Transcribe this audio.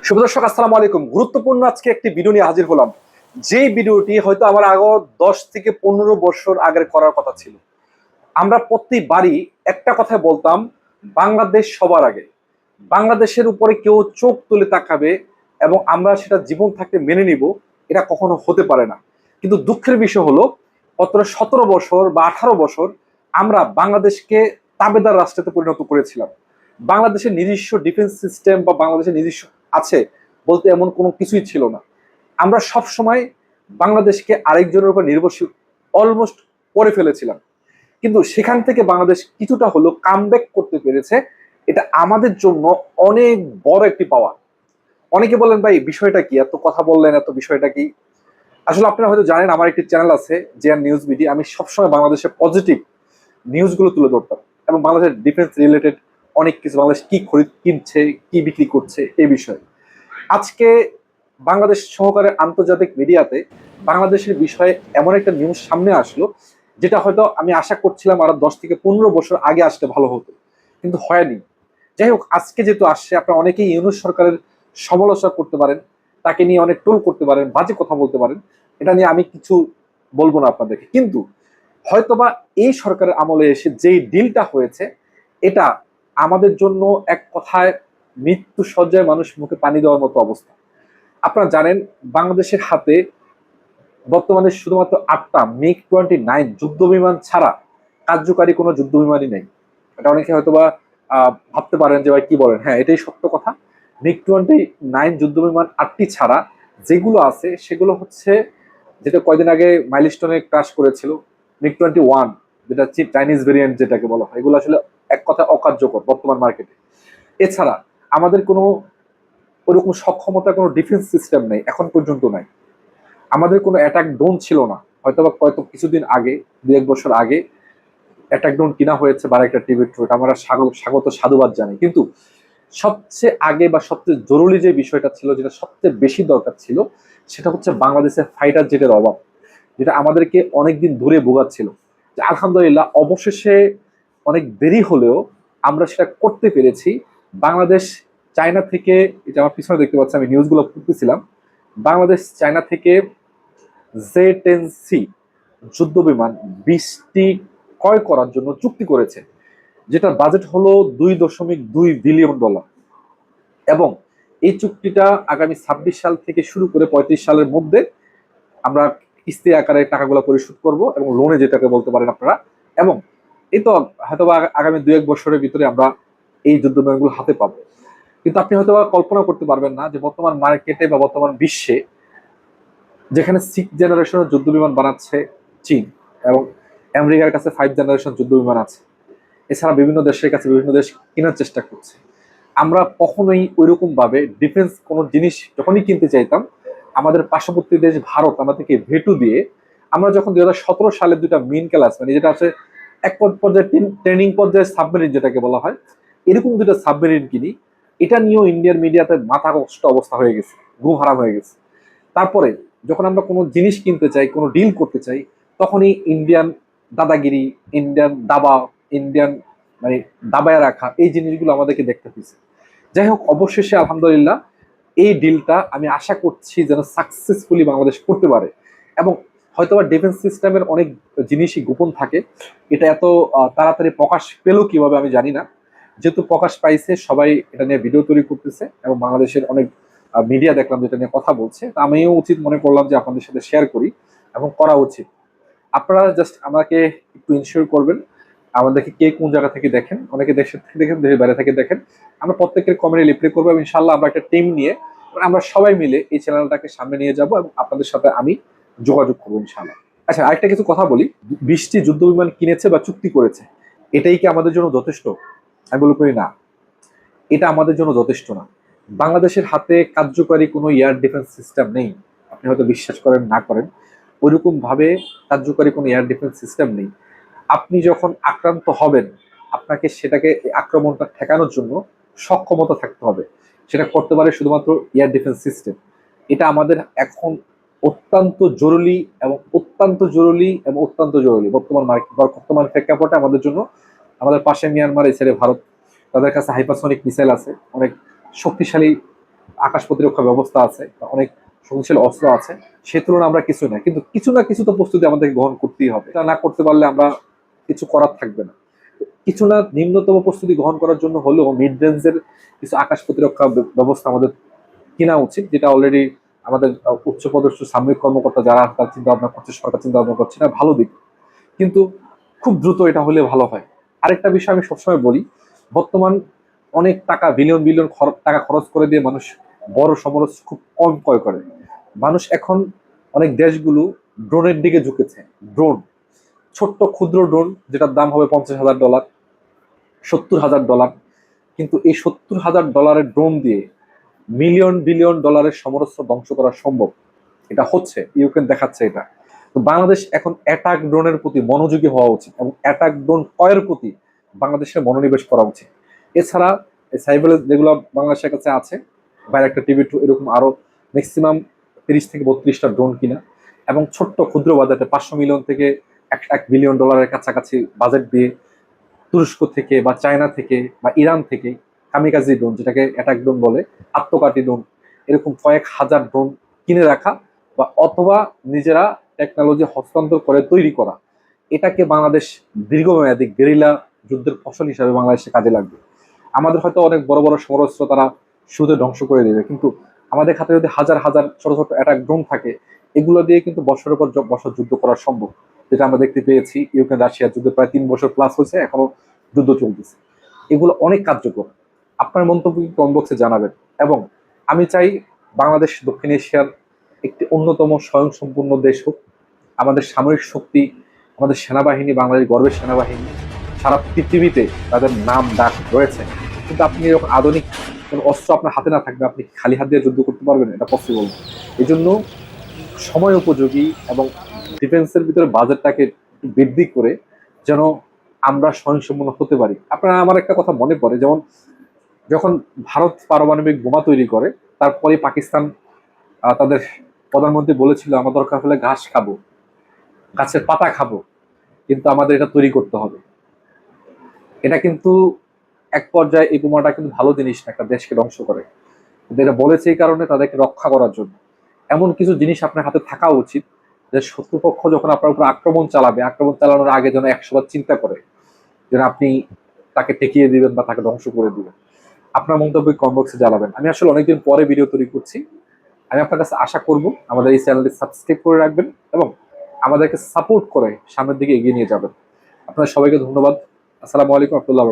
শুভ দর্শক, আসসালামু আলাইকুম। গুরুত্বপূর্ণ আজকে একটি ভিডিও নিয়ে হাজির হলাম। যে ভিডিওটি হয়তো আমার আগে 10 থেকে 15 বছর আগের করার কথা ছিল। আমরা প্রতিবারই একটা কথা বলতাম, বাংলাদেশ সবার আগে। বাংলাদেশের উপরে কেউ চোখ তুলে তাকাবে এবং আমরা সেটা জীবন থাকতে মেনে নিব, এটা কখনো হতে পারে না। কিন্তু দুঃখের বিষয় হলো, গত 17 বছর বা 18 বছর আমরা বাংলাদেশকে তাবেদার রাষ্ট্রতে পরিণত করেছিলাম। বাংলাদেশের নিজস্ব ডিফেন্স সিস্টেম বা বাংলাদেশের নিজস্ব আছে বলতে এমন কোনো কিছুই ছিল না। আমরা সব সময় বাংলাদেশকে আরেকজনের উপর নির্ভরশীল অলমোস্ট করে ফেলেছিলাম। কিন্তু সেখান থেকে বাংলাদেশ কিছুটা হলো কামব্যাক করতে পেরেছে। এটা আমাদের জন্য অনেক বড় একটি পাওয়া। অনেকে বলেন, ভাই বিষয়টা কি, এত কথা বললেন, এত বিষয়টা কি? আসলে আপনারা হয়তো জানেন, আমার একটি চ্যানেল আছে জেআর নিউজ বিডি। আমি সবসময় বাংলাদেশের পজিটিভ নিউজগুলো তুলে ধরতাম এবং বাংলাদেশের ডিফেন্স রিলেটেড অনেক কিছু, বাংলাদেশ কি খরিদ কিনছে, কি বিক্রি করছে, এই বিষয়ে। আজকে বাংলাদেশ সহকারে আন্তর্জাতিক মিডিয়াতে বাংলাদেশের বিষয়ে এমন একটা নিউজ সামনে আসলো, যেটা হয়তো আমি আশা করছিলাম আরো 10 থেকে 15 বছর আগে আসলে ভালো হতো, কিন্তু হয়নি। যাই হোক, আজকে যেহেতু আসছে, আপনারা অনেকেই ইউনূস সরকারের সমালোচনা করতে পারেন, তাকে নিয়ে অনেক টোল করতে পারেন, বাজে কথা বলতে পারেন। এটা নিয়ে আমি কিছু বলবো না আপনাদেরকে, কিন্তু হয়তোবা এই সরকারের আমলে এসে যেই ডিলটা হয়েছে, এটা আমাদের জন্য এক কথায় মৃত্যু সজ্জায় মানুষ মুখে পানি দেওয়ার মতো অবস্থা। আপনারা জানেন, বাংলাদেশের হাতে বর্তমানে শুধুমাত্র 8টা MiG-29 যুদ্ধ বিমান ছাড়া কার্যকারী কোনো যুদ্ধ বিমানই নেই। এটা অনেকে হয়তোবা ভাবতে পারেন যে ভাই কি বলেন, হ্যাঁ এটাই সত্য কথা। MiG-29 যুদ্ধ বিমান 8টি ছাড়া যেগুলো আছে সেগুলো হচ্ছে, যেটা কয়দিন আগে মাইলস্টোনে ক্রাশ করেছিল, MiG-21, যেটা চাইনিজ ভেরিয়েন্ট যেটাকে বলা হয়, এগুলো আসলে এক কথা অকার্যকর বর্তমান মার্কেটে। এছাড়া আমাদের কোনো ওরকম সক্ষমতা, কোনো ডিফেন্স সিস্টেম নেই, এখন পর্যন্ত নাই। আমাদের কোনো অ্যাটাক ড্রোন ছিল না, হয়তো বা কয়েক কিছুদিন আগে, 2-1 বছর আগে অ্যাটাক ড্রোন কিনা হয়েছে 12টা টিভির থ্রু, এটা আমরা স্বাগত সাধুবাদ জানাই। কিন্তু সবচেয়ে আগে বা সবচেয়ে জরুরি যে বিষয়টা ছিল, যেটা সবচেয়ে বেশি দরকার ছিল, সেটা হচ্ছে বাংলাদেশের ফাইটার জেটের অভাব, যেটা আমাদেরকে অনেকদিন ধরে ভোগাচ্ছিল। যে আলহামদুলিল্লাহ অবশেষে অনেক দেরি হলেও আমরা সেটা করতে পেরেছি। বাংলাদেশ চায়না থেকে, এটা আমার পিছনে দেখতে পাচ্ছি, আমি নিউজগুলো পড়তেছিলাম, বাংলাদেশ চায়না থেকে জে-10C যুদ্ধ বিমান 20টি ক্রয় করার জন্য চুক্তি করেছে, যেটার বাজেট হলো $2.2 বিলিয়ন। এবং এই চুক্তিটা আগামী 26 সাল থেকে শুরু করে 35 সালের মধ্যে আমরা কিস্তি আকারে টাকাগুলো পরিশোধ করব, এবং লোনে যেটাকে বলতে পারেন আপনারা। এবং এই তো হয়তো আগামী 2-1 বছরের ভিতরে আমরা এই যুদ্ধ বিমানগুলো হাতে পাবো। কিন্তু আপনি হয়তো কল্পনা করতে পারবেন না যে বর্তমান মার্কেটে বা বর্তমান বিশ্বে, যেখানে 6th জেনারেশনের যুদ্ধ বিমান বানাচ্ছে চীন, এবং আমেরিকার কাছে 5th জেনারেশন যুদ্ধ বিমান আছে, এছাড়া বিভিন্ন দেশের কাছে বিভিন্ন দেশ কেনার চেষ্টা করছে, আমরা কখনোই ওইরকম ভাবে ডিফেন্স কোনো জিনিস যখনই কিনতে চাইতাম, আমাদের পার্শ্ববর্তী দেশ ভারত আমাদেরকে ভেটু দিয়ে, আমরা যখন 2017 সালে 2টা মেইন ক্লাস, মানে যেটা আছে এক পর্যায়ে ট্রেনিং পর্যায়ে সাবমেরিন যেটাকে বলা হয়, এরকম 2টা সাবমেরিন কিনি, এটা নিয়েও ইন্ডিয়ান মিডিয়াতে মাথা কষ্ট অবস্থা হয়ে গেছে, ঘুম হারাম হয়ে গেছে। তারপরে যখন আমরা কোনো জিনিস কিনতে চাই, কোনো ডিল করতে চাই, তখনই ইন্ডিয়ান দাদাগিরি, ইন্ডিয়ান দাবা, ইন্ডিয়ান মানে দাবায় রাখা, এই জিনিসগুলো আমাদেরকে দেখতে হয়েছে। যাই হোক, অবশেষে আলহামদুলিল্লাহ এই ডিলটা আমি আশা করছি যেন সাকসেসফুলি বাংলাদেশ করতে পারে। এবং হয়তোবা ডিফেন্স সিস্টেমের অনেক জিনিসই গোপন থাকে, এটা এত তাড়াতাড়ি প্রকাশ পেলো কিভাবে আমি জানি না। যেহেতু প্রকাশ পাইছে, সবাই এটা নিয়ে ভিডিও তৈরি করতেছে এবং বাংলাদেশের অনেক মিডিয়া দেখলাম যেটা নিয়ে কথা বলছে, তা আমিও উচিত মনে করলাম যে আপনাদের সাথে শেয়ার করি, এবং করা উচিত। আপনারা জাস্ট আমাকে একটু ইনশিওর করবেন আমাদেরকে কে কোন জায়গা থেকে দেখেন। অনেকে দেশের থেকে দেখেন, দেশের বাইরে থেকে দেখেন। আমরা প্রত্যেকের কমেন্টে রিপ্লাই করবো এবং ইনশাল্লাহ আমরা একটা টিম নিয়ে আমরা সবাই মিলে এই চ্যানেলটাকে সামনে নিয়ে যাব, এবং আপনাদের সাথে আমি যোগাযোগ করবো ইনশাল্লাহ। আচ্ছা, আরেকটা কিছু কথা বলি, 20টি যুদ্ধ বিমান কিনেছে বা চুক্তি করেছে, এটাই কি আমাদের জন্য যথেষ্ট? আমি বলি করি না, এটা আমাদের জন্য যথেষ্ট না। বাংলাদেশের হাতে কার্যকারী কোনো এয়ার ডিফেন্স সিস্টেম নেই। আপনি হয়তো বিশ্বাস করেন না করেন, ওইরকম ভাবে কার্যকারী কোনো এয়ার ডিফেন্স সিস্টেম নেই। আপনি যখন আক্রান্ত হবেন, আপনাকে সেটাকে আক্রমণটা ঠেকানোর জন্য সক্ষমতা থাকতে হবে। সেটা করতে পারে শুধুমাত্র এয়ার ডিফেন্স সিস্টেম। এটা আমাদের এখন অত্যন্ত জরুরি, এবং অত্যন্ত জরুরি, এবং অত্যন্ত জরুরি বর্তমান প্রেক্ষাপটে আমাদের জন্য। আমাদের পাশে মিয়ানমার, এছাড়া ভারত, তাদের কাছে হাইপারসনিক মিসাইল আছে, অনেক শক্তিশালী আকাশ প্রতিরক্ষা ব্যবস্থা আছে, অনেক শক্তিশালী অস্ত্র আছে, সে তুলনায় আমরা কিছু না, কিন্তু কিছু না কিছু তো প্রস্তুতি আমাদেরকে গ্রহণ করতেই হবে। এটা না করতে পারলে আমরা কিছু করার থাকবে না। কিছু না, নিম্নতম প্রস্তুতি গ্রহণ করার জন্য হলেও মিড রেঞ্জের কিছু আকাশ প্রতিরক্ষা ব্যবস্থা আমাদের কিনা উচিত, যেটা অলরেডি আমাদের উচ্চপদস্থ সামরিক কর্মকর্তা যারা তার চিন্তা ভাবনা করছে, সরকার চিন্তা ভাবনা করছে, না ভালো দিক, কিন্তু খুব দ্রুত এটা হলে ভালো হয়। আরেকটা বিষয় আমি সবসময় বলি, বর্তমান অনেক টাকা বিলিয়ন বিলিয়ন টাকা খরচ করে দিয়ে মানুষ বড় সমরাস্ত্র খুব কম ক্রয় করে। মানুষ এখন অনেক দেশগুলো ড্রোনের দিকে ঝুঁকেছে। ড্রোন, ছোট্ট ক্ষুদ্র ড্রোন যেটার দাম হবে $50,000, $70,000, কিন্তু এই $70,000 ড্রোন দিয়ে মিলিয়ন বিলিয়ন ডলারের সমরাস্ত্র ধ্বংস করা সম্ভব। এটা হচ্ছে, ইউক্রেন দেখাচ্ছে এটা। তো বাংলাদেশ এখন অ্যাটাক ড্রোনের প্রতি মনোযোগী হওয়া উচিত এবং অ্যাটাক ড্রোন ক্রয়ের প্রতি বাংলাদেশের মনোনিবেশ করা উচিত। এছাড়া এই সাইবেল যেগুলো বাংলাদেশের কাছে আছে, বাইরে একটা টিভি টু, এরকম আরো ম্যাক্সিমাম 30 থেকে 32টা ড্রোন কিনা এবং ছোট্ট ক্ষুদ্র বাজেটে 500 মিলিয়ন থেকে 1 বিলিয়ন ডলারের কাছাকাছি বাজেট দিয়ে তুরস্ক থেকে বা চায়না থেকে বা ইরান থেকে কামিকাজি ড্রোন, যেটাকে অ্যাটাক ড্রোন বলে, আত্মঘাতী ড্রোন, এরকম কয়েক হাজার ড্রোন কিনে রাখা বা অথবা নিজেরা টেকনোলজি হস্তান্তর করে তৈরি করা, এটাকে বাংলাদেশ দীর্ঘমেয়াদী গেরিলা যুদ্ধের ফসল হিসাবে বাংলাদেশে কাজে লাগবে। আমাদের হয়তো অনেক বড় বড় সমরাস্ত্র তারা শুধু ধ্বংস করে দেবে, কিন্তু আমাদের হাতে যদি হাজার হাজার ছোট ছোট অ্যাটাক ড্রোন থাকে, এগুলো দিয়ে কিন্তু বছরের পর বছর যুদ্ধ করা সম্ভব, যেটা আমরা দেখতে পেয়েছি। ইউক্রেন রাশিয়ার যুদ্ধ প্রায় 3 বছর প্লাস হয়েছে, এখনো যুদ্ধ চলতেছে। এগুলো অনেক কার্যকর। আপনার মন্তব্য কমেন্ট বক্সে জানাবেন। এবং আমি চাই বাংলাদেশ দক্ষিণ এশিয়ার একটি অন্যতম স্বয়ংসম্পূর্ণ দেশ হোক। আমাদের সামরিক শক্তি, আমাদের সেনাবাহিনী, বাংলাদেশ গর্বের সেনাবাহিনী, সারা পৃথিবীতে তাদের নাম ডাক রয়েছে। কিন্তু আপনি যখন আধুনিক কোনো অস্ত্র আপনার হাতে না থাকবে, আপনি খালি হাত দিয়ে যুদ্ধ করতে পারবেন? এটা পসিবল না। এই জন্য সময় উপযোগী এবং ডিফেন্সের ভিতরে বাজেটটাকে বৃদ্ধি করে যেন আমরা স্বয়ংসম্পূর্ণ হতে পারি। আপনারা, আমার একটা কথা মনে পড়ে, যেমন যখন ভারত পারমাণবিক বোমা তৈরি করে, তারপরে পাকিস্তান তাদের প্রধানমন্ত্রী বলেছিল আমরা দরকার হলে ঘাস খাবো, গাছের পাতা খাবো, কিন্তু আমাদের এটা তৈরি করতে হবে। এটা কিন্তু এক পর্যায়ে এই বোমাটা কিন্তু ভালো জিনিস না, একটা দেশকে ধ্বংস করে, কিন্তু এটা বলেছে এই কারণে তাদেরকে রক্ষা করার জন্য। এমন কিছু জিনিস আপনার হাতে থাকা উচিত যে শত্রুপক্ষ যখন আপনার উপর আক্রমণ চালাবে, আক্রমণ চালানোর আগে যেন 100বার চিন্তা করে যেন আপনি তাকে ঠেকিয়ে দিবেন বা তাকে ধ্বংস করে দিবেন। আপনার মন্তব্য কমেন্ট বক্সে জানাবেন। আমি আসলে অনেকদিন পরে ভিডিও তৈরি করছি। আমি আপনার কাছে আশা করব আমাদের এই চ্যানেলটি সাবস্ক্রাইব করে রাখবেন এবং আমাদেরকে সাপোর্ট করে সামনের দিকে এগিয়ে নিয়ে যাবেন। আপনাদের সবাইকে ধন্যবাদ। আসসালামু আলাইকুম রহমতুল্লাহ।